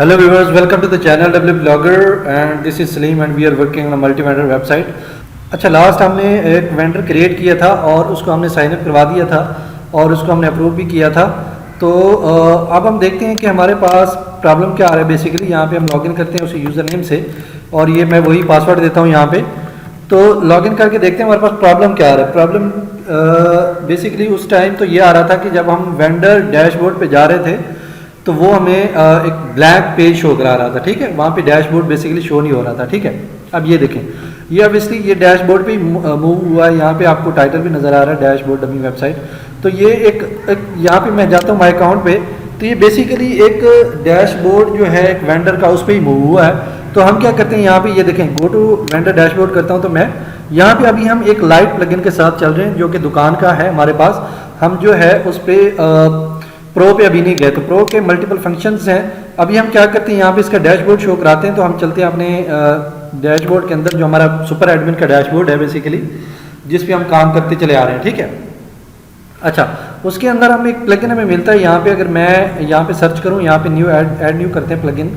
Hello viewers, welcome to the channel W Blogger and this is Salim and we are working on a multi-vendor website। अच्छा, last हमने एक vendor create किया था और उसको हमने साइन अप करवा दिया था और उसको हमने अप्रूव भी किया था। तो अब हम देखते हैं कि हमारे पास प्रॉब्लम क्या आ रहा है। बेसिकली यहाँ पे हम लॉगिन करते हैं उस यूज़र नेम से और ये मैं वही पासवर्ड देता हूँ यहाँ पे। तो लॉगिन करके देखते हैं हमारे पास प्रॉब्लम क्या आ रहा है। प्रॉब्लम बेसिकली उस टाइम तो ये आ रहा था कि जब हम वेंडर डैशबोर्ड पे जा रहे थे तो वो हमें एक ब्लैक पेज शो करा रहा था। ठीक है, वहाँ पे डैशबोर्ड बेसिकली शो नहीं हो रहा था। ठीक है, अब ये देखें, ये ऑब्वियसली ये डैशबोर्ड पे मूव हुआ है। यहाँ पे आपको टाइटल भी नज़र आ रहा है डैशबोर्ड डमी वेबसाइट। तो ये एक यहाँ पे मैं जाता हूँ माई अकाउंट पे, तो ये बेसिकली एक डैशबोर्ड जो है एक वेंडर का उस पर ही मूव हुआ है। तो हम क्या करते हैं, यहाँ पे ये देखें गो टू वेंडर डैशबोर्ड करता हूँ। तो मैं यहाँ पे अभी हम एक लाइट प्लगइन के साथ चल रहे हैं जो कि दुकान का है हमारे पास। हम जो है उस पर प्रो पे अभी नहीं गए, तो प्रो के मल्टीपल फंक्शंस हैं। अभी हम क्या करते हैं, यहाँ पे इसका डैशबोर्ड शो कराते हैं। तो हम चलते हैं अपने डैशबोर्ड के अंदर जो हमारा सुपर एडमिन का डैशबोर्ड है बेसिकली, जिस पे हम काम करते चले आ रहे हैं। ठीक है, अच्छा, उसके अंदर हम एक प्लगइन हमें मिलता है। यहाँ पे अगर मैं यहाँ पे सर्च करूँ, यहाँ पे न्यू ऐड न्यू करते हैं प्लगइन।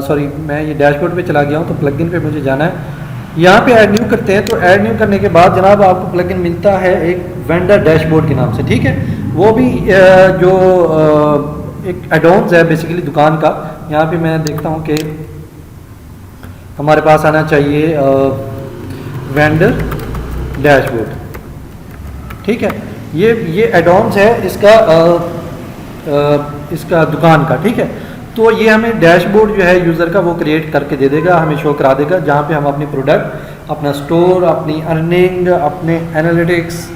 सॉरी, मैं ये डैशबोर्ड पे चला गया हूँ, तो प्लगइन पे मुझे जाना है। यहाँ पे ऐड न्यू करते हैं। तो ऐड न्यू करने के बाद जनाब आपको प्लगइन मिलता है एक वेंडर डैशबोर्ड के नाम से। ठीक है, वो भी जो एक एडॉन्स है बेसिकली दुकान का। यहाँ पे मैं देखता हूँ कि हमारे पास आना चाहिए वेंडर डैशबोर्ड। ठीक है, ये एडॉन्स है इसका इसका दुकान का। ठीक है, तो ये हमें डैशबोर्ड जो है यूज़र का वो क्रिएट करके दे देगा, हमें शो करा देगा, जहाँ पे हम अपनी प्रोडक्ट, अपना स्टोर, अपनी अर्निंग, अपने analytics,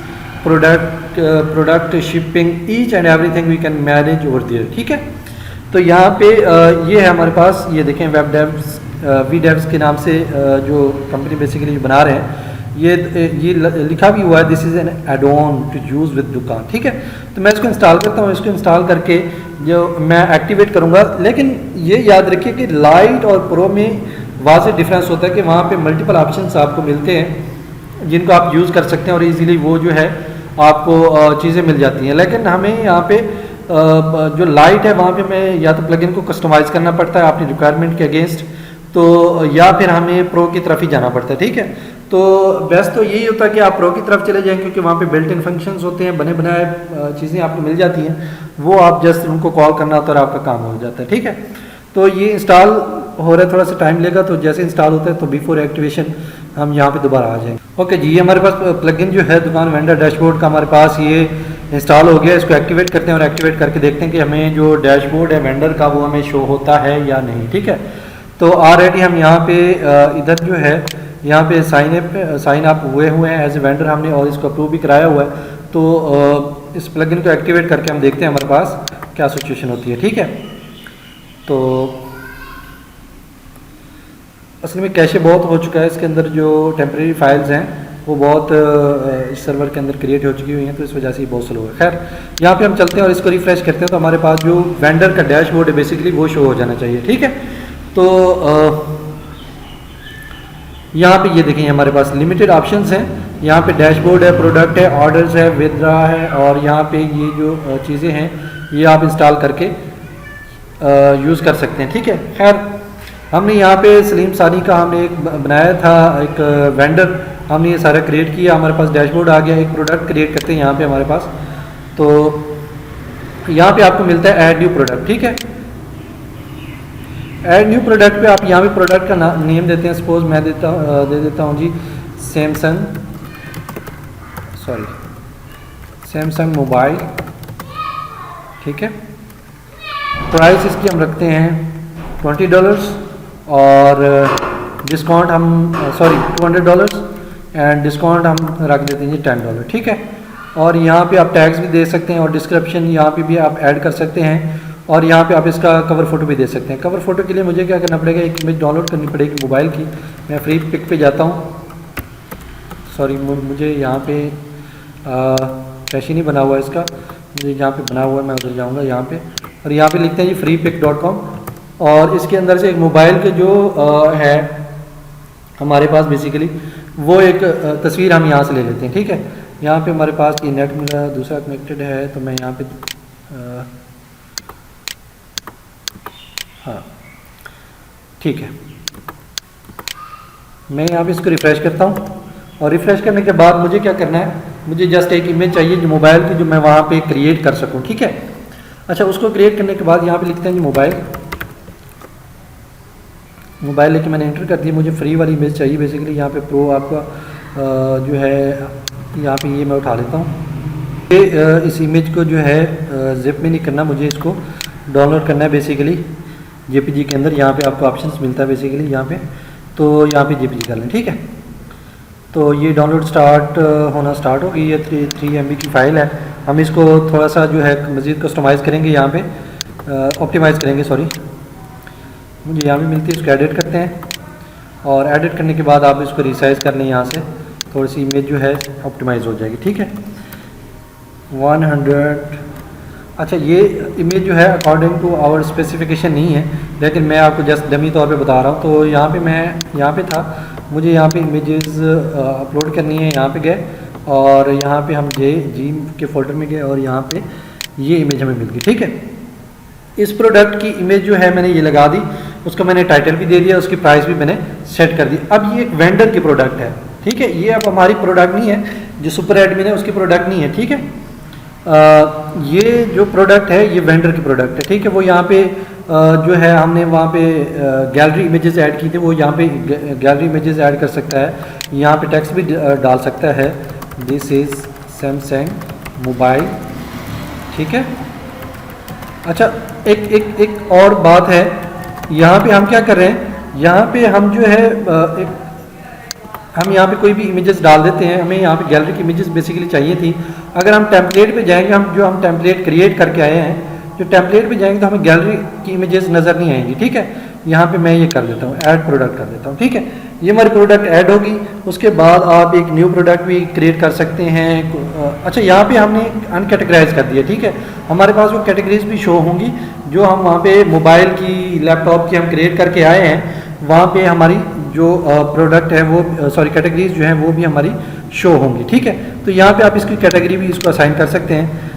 product shipping, each and everything we can manage over there. ठीक है, तो यहाँ पे ये है हमारे पास, ये देखें वेब डेव्स वी डेव्स के नाम से जो कंपनी बेसिकली बना रहे हैं, ये लिखा भी हुआ है this is an add on to use with Dukaan. ठीक है, तो मैं इसको इंस्टॉल करता हूँ। इसको इंस्टॉल करके जो मैं एक्टिवेट करूँगा, लेकिन ये याद रखिए कि लाइट और प्रो में वाज़ेह डिफरेंस होता है कि वहाँ पे मल्टीपल ऑप्शंस आपको मिलते हैं जिनको आप यूज़ कर सकते हैं और इजीली वो जो है आपको चीज़ें मिल जाती हैं। लेकिन हमें यहाँ पे जो लाइट है वहाँ पे मैं या तो प्लगइन को कस्टमाइज़ करना पड़ता है अपनी रिक्वायरमेंट के अगेंस्ट, तो या फिर हमें प्रो की तरफ ही जाना पड़ता है। ठीक है, तो बेस्ट तो यही होता है कि आप प्रो की तरफ चले जाएं, क्योंकि वहाँ पे बिल्ट इन फंक्शंस होते हैं, बने बनाए चीज़ें आपको मिल जाती हैं, वो आप जस्ट उनको कॉल करना होता है और आपका काम हो जाता है। ठीक है, तो ये इंस्टॉल हो रहा है, थोड़ा सा टाइम लेगा। तो जैसे इंस्टॉल होता है तो बिफोर एक्टिवेशन हम यहाँ पे दोबारा आ जाएंगे। ओके जी, ये हमारे पास प्लगइन जो है दुकान वेंडर डैशबोर्ड का हमारे पास ये इंस्टॉल हो गया। इसको एक्टिवेट करते हैं और एक्टिवेट करके देखते हैं कि हमें जो डैशबोर्ड है वेंडर का वो हमें शो होता है या नहीं। ठीक है, तो ऑलरेडी हम यहाँ पे इधर जो है यहाँ पे साइन अप हुए हैं एज ए वेंडर हमने, और इसको अप्रूव भी कराया हुआ है। तो इस प्लगइन को एक्टिवेट करके हम देखते हैं हमारे पास क्या सिचुएशन होती है। ठीक है, तो असल में कैशे बहुत हो चुका है इसके अंदर, जो टेम्प्रेरी फाइल्स हैं वो बहुत इस सर्वर के अंदर क्रिएट हो चुकी हुई हैं, तो इस वजह से ये बहुत स्लो है। खैर, यहाँ पे हम चलते हैं और इसको रिफ्रेश करते हैं, तो हमारे पास जो वेंडर का डैशबोर्ड है बेसिकली वो शो हो जाना चाहिए। ठीक है, तो यहाँ पे ये देखें हमारे पास लिमिटेड ऑप्शंस हैं। यहाँ पे डैशबोर्ड है, प्रोडक्ट है, ऑर्डर्स है, विदड्रा है, और यहाँ पे ये जो चीज़ें हैं ये आप इंस्टॉल करके यूज़ कर सकते हैं। ठीक है, खैर हमने यहाँ पे सलीम सानी का हमने एक बनाया था एक वेंडर, हमने ये सारा क्रिएट किया, हमारे पास डैशबोर्ड आ गया। एक प्रोडक्ट क्रिएट करते हैं यहाँ पे हमारे पास, तो यहाँ पे आपको मिलता है ऐड न्यू प्रोडक्ट। ठीक है, ऐड न्यू प्रोडक्ट पे आप यहाँ पे प्रोडक्ट का नेम देते हैं। सपोज मैं दे देता हूँ जी सैमसंग मोबाइल। ठीक है, प्राइस इसकी हम रखते हैं $20 और डिस्काउंट हम $200 एंड डिस्काउंट हम रख देते हैं जी $10। ठीक है, और यहाँ पे आप टैग्स भी दे सकते हैं और डिस्क्रिप्शन यहाँ पे भी आप ऐड कर सकते हैं, और यहाँ पे आप इसका कवर फ़ोटो भी दे सकते हैं। कवर फ़ोटो के लिए मुझे क्या करना पड़ेगा, एक इमेज डाउनलोड करनी पड़ेगी मोबाइल की। मैं फ्री पिक पे जाता हूँ, सॉरी मुझे यहाँ पे कैश ही नहीं बना हुआ इसका, मुझे यहाँ पे बना हुआ है, मैं उधर जाऊँगा यहाँ पे, और यहाँ पे लिखते हैं जी freepic.com, और इसके अंदर से एक मोबाइल के जो है हमारे पास बेसिकली वो एक तस्वीर हम यहाँ से ले लेते हैं। ठीक है, यहाँ पे हमारे पास ये नेट मेरा दूसरा कनेक्टेड है, तो मैं यहाँ पे हाँ ठीक है, मैं यहाँ पे इसको रिफ़्रेश करता हूँ और रिफ़्रेश करने के बाद मुझे क्या करना है, मुझे जस्ट एक इमेज चाहिए जो मोबाइल की, जो मैं वहाँ पे क्रिएट कर सकूँ। ठीक है, अच्छा उसको क्रिएट करने के बाद यहाँ पे लिखते हैं जी मोबाइल लेके मैंने एंटर कर दिया। मुझे फ्री वाली इमेज चाहिए बेसिकली। यहाँ पे प्रो आपका जो है यहाँ पे ये मैं उठा लेता हूँ। ये इस इमेज को जो है जिप में नहीं करना, मुझे इसको डाउनलोड करना है बेसिकली जेपीजी के अंदर। यहाँ पे आपको ऑप्शंस मिलता है बेसिकली यहाँ पे, तो यहाँ पे जेपीजी कर लें। ठीक है, तो ये डाउनलोड होना स्टार्ट हो गई। ये 3 MB की फ़ाइल है। हम इसको थोड़ा सा जो है मज़ीद कस्टमाइज़ करेंगे, यहाँ पे ऑप्टिमाइज़ करेंगे, सॉरी मुझे यहाँ पे मिलती है। इसको एडिट करते हैं और एडिट करने के बाद आप इसको रिसाइज़ कर लें। यहाँ से थोड़ी सी इमेज जो है ऑप्टिमाइज़ हो जाएगी। ठीक है, 100। अच्छा ये इमेज जो है अकॉर्डिंग टू आवर स्पेसिफिकेशन नहीं है, लेकिन मैं आपको जस्ट डमी तौर पे बता रहा हूँ। तो यहाँ पे मैं यहाँ पे था, मुझे यहाँ पे इमेजेस अपलोड करनी है। यहाँ पे गए और यहाँ पे हम जी के फोल्डर में गए और यहाँ पे ये इमेज हमें मिल गई। ठीक है, इस प्रोडक्ट की इमेज जो है मैंने ये लगा दी, उसका मैंने टाइटल भी दे दिया, उसकी प्राइस भी मैंने सेट कर दी। अब ये एक वेंडर की प्रोडक्ट है। ठीक है, ये अब हमारी प्रोडक्ट नहीं है, जो सुपर एडमिन है उसकी प्रोडक्ट नहीं है। ठीक है, ये जो प्रोडक्ट है ये वेंडर की प्रोडक्ट है। ठीक है, वो यहाँ पे जो है हमने वहाँ पे गैलरी इमेजेस ऐड की थी, वो यहाँ पे गैलरी इमेजेस ऐड कर सकता है। यहाँ पे टेक्स्ट भी डाल सकता है, दिस इज़ सैमसंग मोबाइल। ठीक है, अच्छा एक और बात है, यहाँ पे हम क्या कर रहे हैं, यहाँ पे हम जो है हम यहाँ पे कोई भी इमेजेस डाल देते हैं। हमें यहाँ पे गैलरी की इमेजेस बेसिकली चाहिए थी। अगर हम टेम्पलेट पे जाएंगे, हम टेम्पलेट क्रिएट करके आए हैं, जो टेम्पलेट पे जाएंगे तो हमें गैलरी की इमेजेस नज़र नहीं आएंगी। ठीक है, यहाँ पे मैं ये कर देता हूँ, ऐड प्रोडक्ट कर देता हूँ। ठीक है, ये हमारी प्रोडक्ट ऐड होगी। उसके बाद आप एक न्यू प्रोडक्ट भी क्रिएट कर सकते हैं। अच्छा यहाँ पे हमने अनकैटेगराइज कर दिया। ठीक है, हमारे पास वो कैटेगरीज भी शो होंगी जो हम वहाँ पे मोबाइल की, लैपटॉप की हम क्रिएट करके आए हैं। वहाँ पे हमारी जो प्रोडक्ट है वो सॉरी कैटेगरीज जो हैं वो भी हमारी शो होंगी। ठीक है, तो यहाँ पे आप इसकी कैटेगरी भी इसको असाइन कर सकते हैं।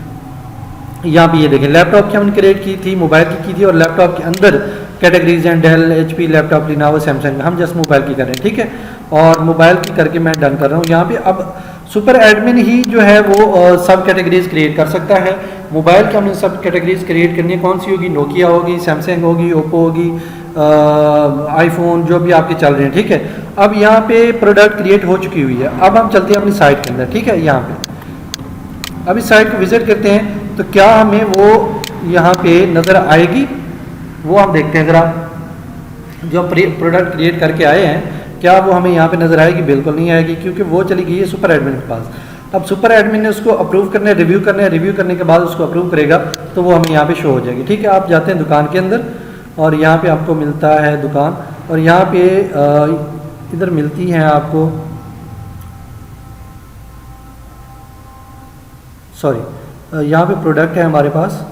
यहाँ पे ये देखें, लैपटॉप की हमने क्रिएट की थी, मोबाइल की थी, और लैपटॉप के अंदर कैटेगरीज हैं Dell, HP laptop, Lenovo, Samsung. हम जस्ट मोबाइल की कर रहे हैं। ठीक है, और मोबाइल की करके मैं डन कर रहा हूँ। यहाँ पे अब सुपर एडमिन ही जो है वो सब कैटेगरीज क्रिएट कर सकता है। मोबाइल की हमने सब कैटेगरीज क्रिएट करनी है। कौन सी होगी? नोकिया होगी, सैमसंग होगी, ओप्पो होगी, आईफोन, जो भी आपके चल रहे हैं। ठीक है, अब यहाँ पे प्रोडक्ट क्रिएट हो चुकी हुई है। अब हम चलते हैं अपनी साइट के अंदर। ठीक है, यहाँ पे अब इस साइट को विजिट करते हैं तो क्या हमें वो यहाँ पे नज़र आएगी, वो हम देखते हैं ज़रा। जो हम प्रोडक्ट क्रिएट करके आए हैं, क्या वो हमें यहाँ पे नज़र आएगी? बिल्कुल नहीं आएगी, क्योंकि वो चली गई है सुपर एडमिन के पास। अब सुपर एडमिन ने उसको अप्रूव करना है, रिव्यू करना है। रिव्यू करने के बाद उसको अप्रूव करेगा तो वो हमें यहाँ पे शो हो जाएगी। ठीक है, आप जाते हैं दुकान के अंदर और यहाँ पे आपको मिलता है दुकान, और यहाँ पे इधर मिलती हैं आपको, सॉरी यहाँ पे प्रोडक्ट है हमारे पास।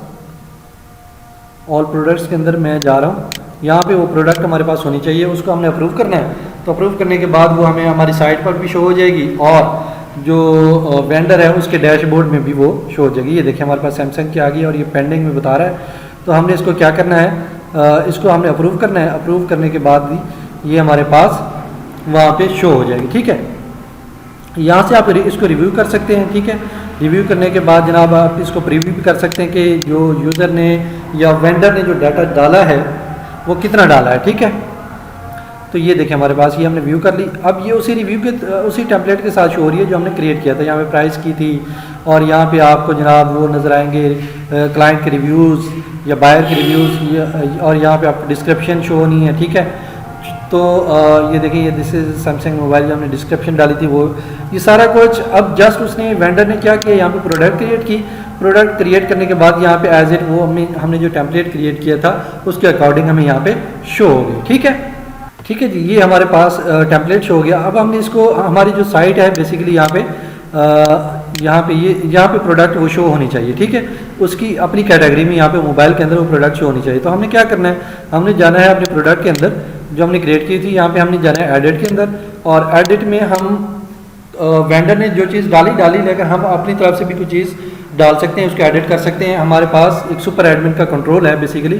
ऑल प्रोडक्ट्स के अंदर मैं जा रहा हूँ, यहाँ पे वो प्रोडक्ट हमारे पास होनी चाहिए। उसको हमने अप्रूव करना है, तो अप्रूव करने के बाद वो हमें हमारी साइट पर भी शो हो जाएगी और जो वेंडर है उसके डैशबोर्ड में भी वो शो हो जाएगी। ये देखिए हमारे पास सैमसंग की आ गई और ये पेंडिंग में बता रहा है। तो हमने इसको क्या करना है, इसको हमने अप्रूव करना है। अप्रूव करने के बाद भी ये हमारे पास वहाँ पे शो हो जाएगी। ठीक है, यहाँ से आप इसको रिव्यू कर सकते हैं। ठीक है, रिव्यू करने के बाद जनाब आप इसको प्रीव्यू भी कर सकते हैं कि जो यूज़र ने या वेंडर ने जो डाटा डाला है वो कितना डाला है। ठीक है, तो ये देखें हमारे पास ये हमने व्यू कर ली। अब ये उसी रिव्यू के उसी टेम्पलेट के साथ शो हो रही है जो हमने क्रिएट किया था। यहाँ पे प्राइस की थी और यहाँ पे आपको जनाब वो नज़र आएंगे क्लाइंट के रिव्यूज़ या बायर के रिव्यूज़, और यहाँ पे आपको डिस्क्रिप्शन शो होनी है। ठीक है, तो ये देखिए ये दिस इज सैमसंग मोबाइल, जो हमने डिस्क्रिप्शन डाली थी वो, ये सारा कुछ। अब जस्ट उसने वेंडर ने क्या किया, यहाँ पे प्रोडक्ट क्रिएट की। प्रोडक्ट क्रिएट करने के बाद यहाँ पे एज इट वो हमने जो टेम्पलेट क्रिएट किया था उसके अकॉर्डिंग हमें यहाँ पे शो हो गई। ठीक है, ठीक है जी, ये हमारे पास टेम्पलेट शो हो गया। अब हमने इसको, हमारी जो साइट है बेसिकली यहाँ पे प्रोडक्ट वो शो होनी चाहिए। ठीक है, उसकी अपनी कैटेगरी में यहाँ पे मोबाइल के अंदर वो प्रोडक्ट शो होनी चाहिए। तो हमने क्या करना है, हमने जाना है अपने प्रोडक्ट के अंदर जो हमने क्रिएट की थी, यहाँ पे हमने जाना है एडिट के अंदर, और एडिट में हम वेंडर ने जो चीज़ डाली, लेकिन हम अपनी तरफ से भी कुछ चीज़ डाल सकते हैं, उसको एडिट कर सकते हैं। हमारे पास एक सुपर एडमिन का कंट्रोल है बेसिकली,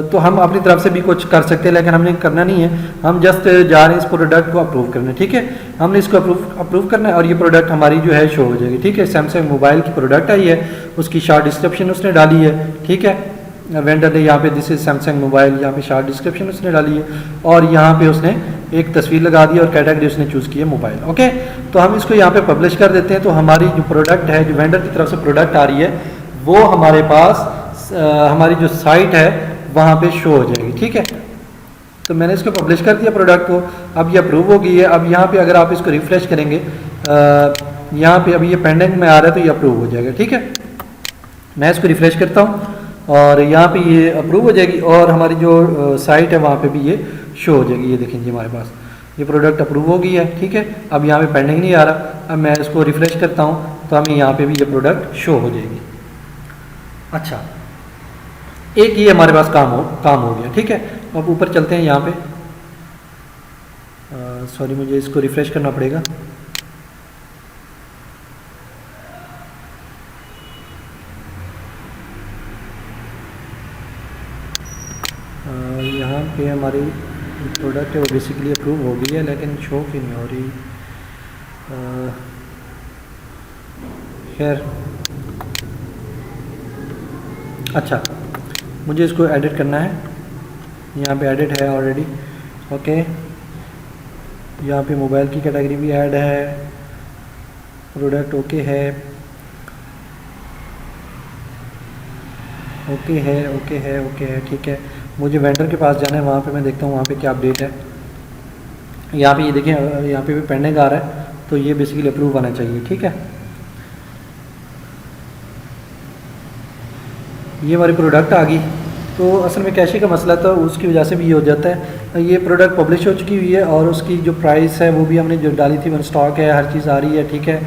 तो हम अपनी तरफ से भी कुछ कर सकते हैं, लेकिन हमने करना नहीं है। हम जस्ट जा रहे हैं इस प्रोडक्ट को अप्रूव करने, ठीक है। हमने इसको अप्रूव करना है और ये प्रोडक्ट हमारी जो है शो हो जाएगी, ठीक है। सैमसंग मोबाइल की प्रोडक्ट आई है, उसकी शॉर्ट डिस्क्रिप्शन उसने डाली है, ठीक है। वेंडर ने यहाँ पे दिस इज सैमसंग मोबाइल, यहाँ पे शॉर्ट डिस्क्रिप्शन उसने डाली है और यहाँ पे उसने एक तस्वीर लगा दी और कैटेगरी उसने चूज़ की है मोबाइल, ओके। तो हम इसको यहाँ पे पब्लिश कर देते हैं, तो हमारी जो प्रोडक्ट है, जो वेंडर की तरफ से प्रोडक्ट आ रही है, वो हमारे पास हमारी जो साइट है वहाँ पे शो हो जाएगी, ठीक है। तो मैंने इसको पब्लिश कर दिया प्रोडक्ट को, अब ये अप्रूव हो गई है। अब यहाँ पे अगर आप इसको रिफ्रेश करेंगे, यहाँ पे अभी ये पेंडिंग में आ रहा है, तो ये अप्रूव हो जाएगा, ठीक है। मैं इसको रिफ्रेश करता हूँ और यहाँ पे ये अप्रूव हो जाएगी और हमारी जो साइट है वहाँ पे भी ये शो हो जाएगी। ये देखें जी, हमारे पास ये प्रोडक्ट अप्रूव हो गई है, ठीक है। अब यहाँ पे पेंडिंग नहीं आ रहा। अब मैं इसको रिफ्रेश करता हूँ तो हमें यहाँ पे भी ये प्रोडक्ट शो हो जाएगी। अच्छा, एक ये हमारे पास काम हो गया, ठीक है। अब ऊपर चलते हैं यहाँ पे, सॉरी मुझे इसको रिफ्रेश करना पड़ेगा। यहाँ पे हमारी प्रोडक्ट है वो बेसिकली अप्रूव हो गई है, लेकिन शो क्यों नहीं हो रही। खैर, अच्छा, मुझे इसको एडिट करना है। यहाँ पे एडिट है ऑलरेडी, ओके। यहाँ पे मोबाइल की कैटेगरी भी ऐड है, प्रोडक्ट ओके है, ओके है, ओके है, ओके है, ठीक है। मुझे वेंडर के पास जाना है, वहाँ पे मैं देखता हूँ वहाँ पे क्या अपडेट है। यहाँ पे ये देखिए, यहाँ पे भी पेंडिंग आ रहा है, तो ये बेसिकली अप्रूव आना चाहिए, ठीक है। ये हमारी प्रोडक्ट आ गई। तो असल में कैशे का मसला था, उसकी वजह से भी ये हो जाता है। ये प्रोडक्ट पब्लिश हो चुकी हुई है और उसकी जो प्राइस है वो भी हमने जो डाली थी, वो स्टॉक है, हर चीज़ आ रही है, ठीक है,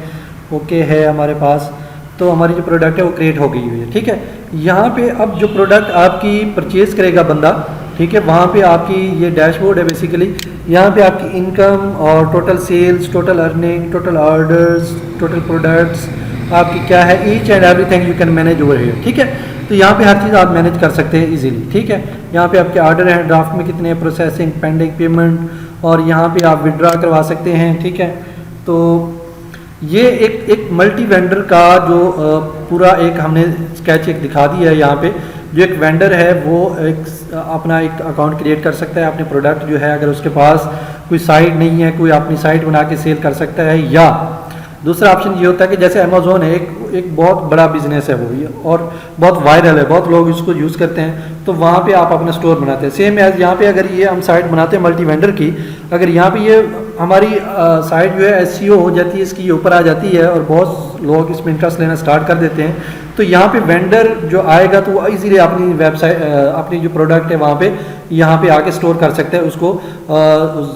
ओके है हमारे पास। तो हमारी जो प्रोडक्ट है वो क्रिएट हो गई हुई है, ठीक है। यहाँ पे अब जो प्रोडक्ट आपकी परचेज़ करेगा बंदा, ठीक है, वहाँ पे आपकी ये डैशबोर्ड है बेसिकली। यहाँ पे आपकी इनकम और total sales, total earning, total orders, total products आपकी क्या है, each and everything you can manage over here, ठीक है। तो यहाँ पे हर चीज़ आप मैनेज कर सकते हैं इजीली, ठीक है। यहाँ पे आपके ऑर्डर हैं, ड्राफ्ट में कितने, प्रोसेसिंग, पेंडिंग, पेमेंट, और यहाँ पे आप विड्रॉ करवा सकते हैं, ठीक है। तो ये एक मल्टी वेंडर का जो पूरा एक हमने स्केच एक दिखा दिया है। यहाँ पे जो एक वेंडर है वो एक अपना एक अकाउंट क्रिएट कर सकता है, अपने प्रोडक्ट जो है, अगर उसके पास कोई साइट नहीं है, कोई अपनी साइट बना के सेल कर सकता है। या दूसरा ऑप्शन ये होता है कि जैसे अमेज़ोन है, एक बहुत बड़ा बिजनेस है वो, ये और बहुत वायरल है, बहुत लोग इसको यूज़ करते हैं, तो वहाँ पे आप अपना स्टोर बनाते हैं। सेम एज यहाँ पे अगर ये हम साइट बनाते हैं मल्टी वेंडर की, अगर यहाँ पे ये हमारी साइट जो है SEO हो जाती है, इसकी ये ऊपर आ जाती है और बहुत लोग इसमें इंटरेस्ट लेना स्टार्ट कर देते हैं, तो यहाँ पे वेंडर जो आएगा तो वो इजीली अपनी वेबसाइट, अपनी जो प्रोडक्ट है वहाँ पे यहाँ पे आके स्टोर कर सकते हैं। उसको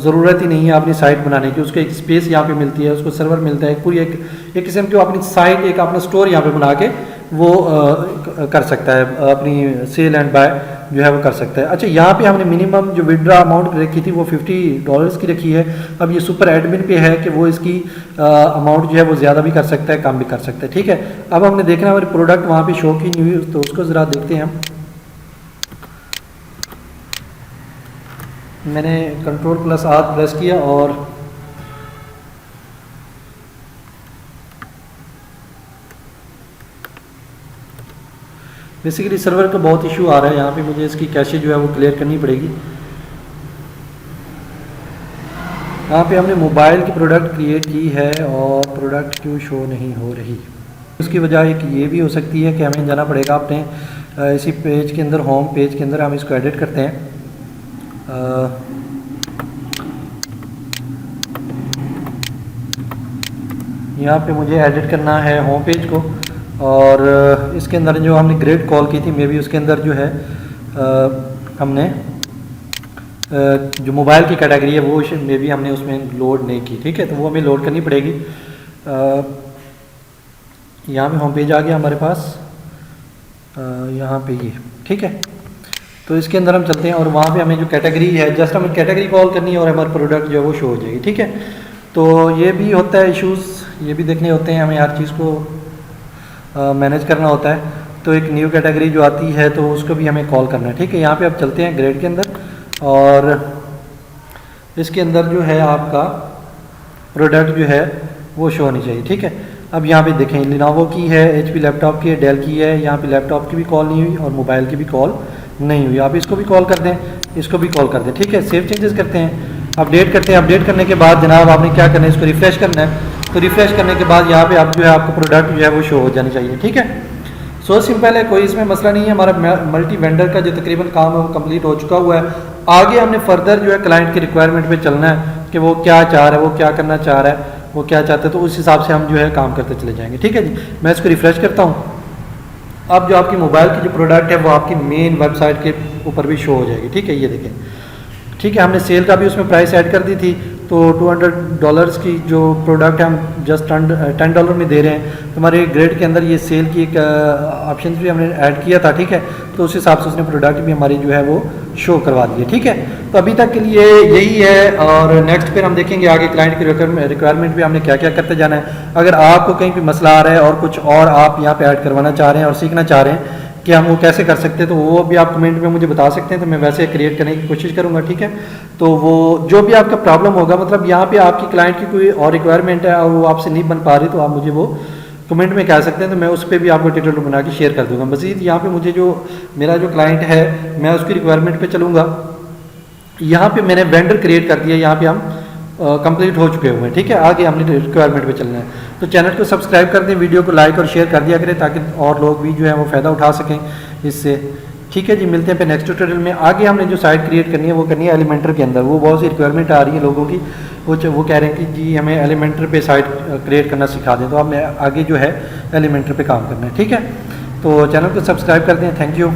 ज़रूरत ही नहीं है अपनी साइट बनाने की, उसको एक स्पेस यहाँ पे मिलती है, उसको सर्वर मिलता है, पूरी एक किस्म की अपनी साइट, एक अपना स्टोर यहाँ पे बना के वो कर सकता है, अपनी सेल एंड बाय जो है वो कर सकता है। अच्छा, यहाँ पे हमने मिनिमम जो विड्रॉ अमाउंट रखी थी वो $50 की रखी है। अब ये सुपर एडमिन पे है कि वो इसकी अमाउंट जो है वो ज़्यादा भी कर सकता है, कम भी कर सकता है, ठीक है। अब हमने देखना है हमारी प्रोडक्ट वहाँ पे शो की नहीं हुई, तो उसको ज़रा देखते हैं हम। मैंने Ctrl+R प्रेस किया और बेसिकली सर्वर का बहुत इशू आ रहा है। यहाँ पे मुझे इसकी कैशे जो है वो क्लियर करनी पड़ेगी। यहाँ पे हमने मोबाइल की प्रोडक्ट क्रिएट की है और प्रोडक्ट क्यों शो नहीं हो रही, उसकी वजह एक ये भी हो सकती है कि हमें जाना पड़ेगा अपने इसी पेज के अंदर, होम पेज के अंदर हम इसको एडिट करते हैं। यहाँ पे मुझे एडिट करना है होम पेज को, और इसके अंदर जो हमने ग्रेड कॉल की थी, मे बी उसके अंदर जो है हमने जो मोबाइल की कैटेगरी है वो मे बी हमने उसमें लोड नहीं की, ठीक है। तो वो हमें लोड करनी पड़ेगी। यहाँ पे होम पेज आ गया हमारे पास, यहाँ पे ये, ठीक है। तो इसके अंदर हम चलते हैं और वहाँ पे हमें जो कैटेगरी है, जस्ट हमें कैटेगरी कॉल करनी है और हमारा प्रोडक्ट जो है वो शो हो जाएगी, ठीक है। तो ये भी होता है इश्यूज़, ये भी देखने होते हैं हमें हर चीज़ को। मैनेज करना होता है। तो एक न्यू कैटेगरी जो आती है तो उसको भी हमें कॉल करना है, ठीक है। यहाँ पे अब चलते हैं ग्रेड के अंदर, और इसके अंदर जो है आपका प्रोडक्ट जो है वो शो होनी चाहिए, ठीक है। अब यहाँ पे देखें लिनोवो की है, HP लैपटॉप की है, डेल की है। यहाँ पे लैपटॉप की भी कॉल नहीं हुई और मोबाइल की भी कॉल नहीं हुई। आप इसको भी कॉल कर दें, इसको भी कॉल कर दें, ठीक है। सेव चेंजेस करते हैं, अपडेट करते हैं। अपडेट करने के बाद जनाब आपने क्या करना है, इसको रिफ्रेश करना है। तो रिफ्रेश करने के बाद यहाँ पे आप जो है आपको प्रोडक्ट जो है वो शो हो जानी चाहिए, ठीक है। सो सिंपल है, कोई इसमें मसला नहीं है। हमारा मल्टी वेंडर का जो तकरीबन काम है वो कंप्लीट हो चुका हुआ है। आगे हमने फर्दर जो है क्लाइंट की रिक्वायरमेंट पे चलना है कि वो क्या चाह रहा है, वो क्या करना चाह रहा है, वो क्या चाहते हैं, तो उस हिसाब से हम जो है काम करते चले जाएंगे, ठीक है जी। मैं इसको रिफ्रेश करता हूँ। अब जो आपकी मोबाइल की जो प्रोडक्ट है वो आपकी मेन वेबसाइट के ऊपर भी शो हो जाएगी, ठीक है। ये देखें, ठीक है। हमने सेल का भी उसमें प्राइस ऐड कर दी थी, तो $200 की जो प्रोडक्ट है हम जस्ट $10 में दे रहे हैं। तो हमारे ग्रेड के अंदर ये सेल की एक ऑप्शन भी हमने ऐड किया था, ठीक है। तो उस हिसाब से उसने प्रोडक्ट भी हमारी जो है वो शो करवा दी है, ठीक है। तो अभी तक के लिए यही है, और नेक्स्ट फिर हम देखेंगे आगे क्लाइंट की रिक्वायरमेंट भी हमने क्या क्या करते जाना है। अगर आपको कहीं भी मसला आ रहा है और कुछ और आप यहाँ पे ऐड करवाना चाह रहे हैं और सीखना चाह रहे हैं कि हम वो कैसे कर सकते हैं, तो वो भी आप कमेंट में मुझे बता सकते हैं, तो मैं वैसे क्रिएट करने की कोशिश करूँगा, ठीक है। तो वो जो भी आपका प्रॉब्लम होगा, मतलब यहाँ पे आपकी क्लाइंट की कोई और रिक्वायरमेंट है और वो आपसे नहीं बन पा रही, तो आप मुझे वो कमेंट में कह सकते हैं, तो मैं उस पर भी आपको ट्यूटोरियल बना के शेयर कर दूँगा। मज़ीद यहाँ पे मुझे जो मेरा जो क्लाइंट है मैं उसकी रिक्वायरमेंट पर चलूँगा। यहाँ पर मैंने वेंडर क्रिएट कर दिया, यहाँ पर हम कंप्लीट हो चुके हुए हैं, ठीक है। आगे हमने रिक्वायरमेंट पे चलना है। तो चैनल को सब्सक्राइब कर दें, वीडियो को लाइक और शेयर कर दिया करें ताकि और लोग भी जो है वो फ़ायदा उठा सकें इससे, ठीक है जी। मिलते हैं फिर नेक्स्ट ट्यूटोरियल में। आगे हमने जो साइट क्रिएट करनी है वो करनी है एलिमेंटर के अंदर। वो बहुत सी रिक्वायरमेंट आ रही है लोगों की, वो कह रहे हैं कि जी हमें एलिमेंटर पे साइट क्रिएट करना सिखा दें, तो हमें आगे जो है एलिमेंटर पे काम करना है, ठीक है। तो चैनल को सब्सक्राइब कर दें। Thank you.